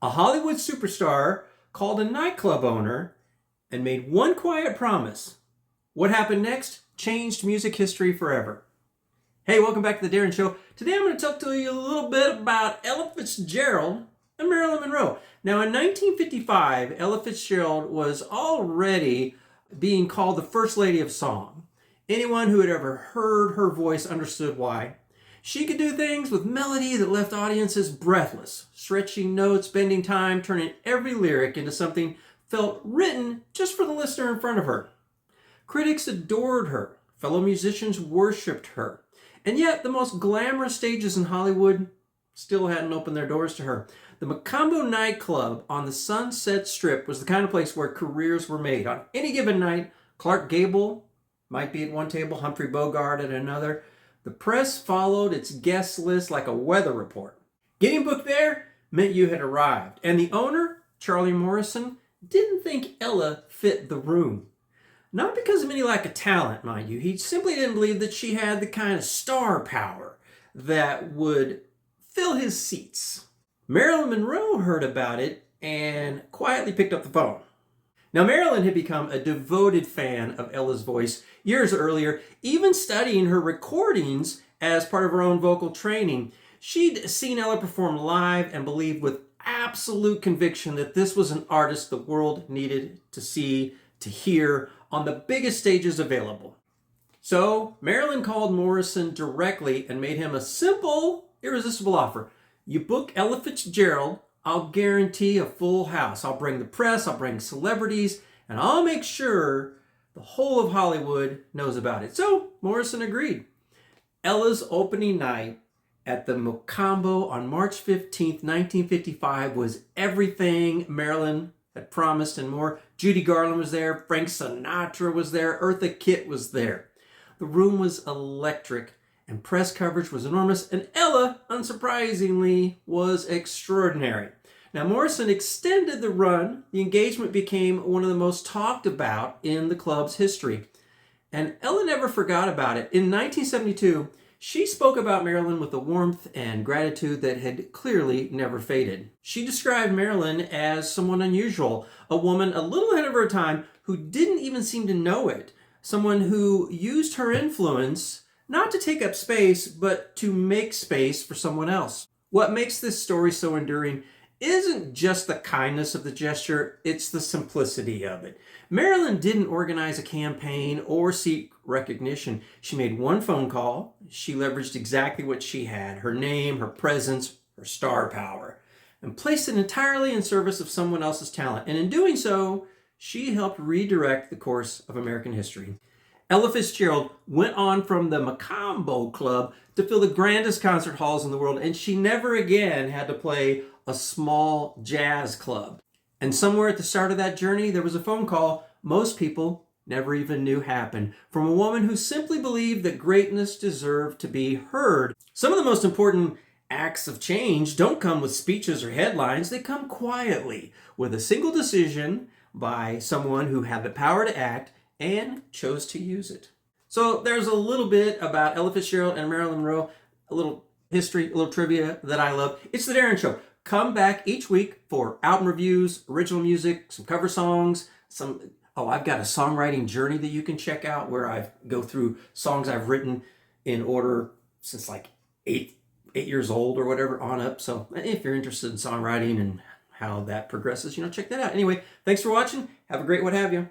A Hollywood superstar called a nightclub owner and made one quiet promise. What happened next changed music history forever. Hey, welcome back to the DARIN Show. Today I'm going to talk to you a little bit about Ella Fitzgerald and Marilyn Monroe. Now, in 1955, Ella Fitzgerald was already being called the First Lady of Song. Anyone who had ever heard her voice understood why. She could do things with melody that left audiences breathless, stretching notes, bending time, turning every lyric into something felt written just for the listener in front of her. Critics adored her, fellow musicians worshipped her, and yet the most glamorous stages in Hollywood still hadn't opened their doors to her. The Mocambo nightclub on the Sunset Strip was the kind of place where careers were made. On any given night, Clark Gable might be at one table, Humphrey Bogart at another. The press followed its guest list like a weather report. Getting booked there meant you had arrived. And the owner, Charlie Morrison, didn't think Ella fit the room. Not because of any lack of talent, mind you. He simply didn't believe that she had the kind of star power that would fill his seats. Marilyn Monroe heard about it and quietly picked up the phone. Now, Marilyn had become a devoted fan of Ella's voice years earlier, even studying her recordings as part of her own vocal training. She'd seen Ella perform live and believed with absolute conviction that this was an artist the world needed to see, to hear on the biggest stages available. So Marilyn called Morrison directly and made him a simple, irresistible offer. You book Ella Fitzgerald, I'll guarantee a full house. I'll bring the press, I'll bring celebrities, and I'll make sure the whole of Hollywood knows about it. So Morrison agreed. Ella's opening night at the Mocambo on March 15th, 1955 was everything Marilyn had promised and more. Judy Garland was there, Frank Sinatra was there, Eartha Kitt was there. The room was electric and press coverage was enormous, and Ella, unsurprisingly, was extraordinary. Now, Morrison extended the run. The engagement became one of the most talked about in the club's history. And Ella never forgot about it. In 1972, she spoke about Marilyn with a warmth and gratitude that had clearly never faded. She described Marilyn as someone unusual, a woman a little ahead of her time who didn't even seem to know it, someone who used her influence not to take up space, but to make space for someone else. What makes this story so enduring isn't just the kindness of the gesture, it's the simplicity of it. Marilyn didn't organize a campaign or seek recognition. She made one phone call. She leveraged exactly what she had, her name, her presence, her star power, and placed it entirely in service of someone else's talent. And in doing so, she helped redirect the course of American history. Ella Fitzgerald went on from the Mocambo Club to fill the grandest concert halls in the world, and she never again had to play a small jazz club. And somewhere at the start of that journey, there was a phone call most people never even knew happened, from a woman who simply believed that greatness deserved to be heard. Some of the most important acts of change don't come with speeches or headlines. They come quietly, with a single decision by someone who had the power to act and chose to use it. So there's a little bit about Ella Fitzgerald and Marilyn Monroe, a little history, a little trivia that I love. It's the DARIN Show. Come back each week for album reviews, original music, some cover songs, I've got a songwriting journey that you can check out where I go through songs I've written in order since like eight years old or whatever on up. So if you're interested in songwriting and how that progresses, check that out. Anyway, thanks for watching. Have a great what have you.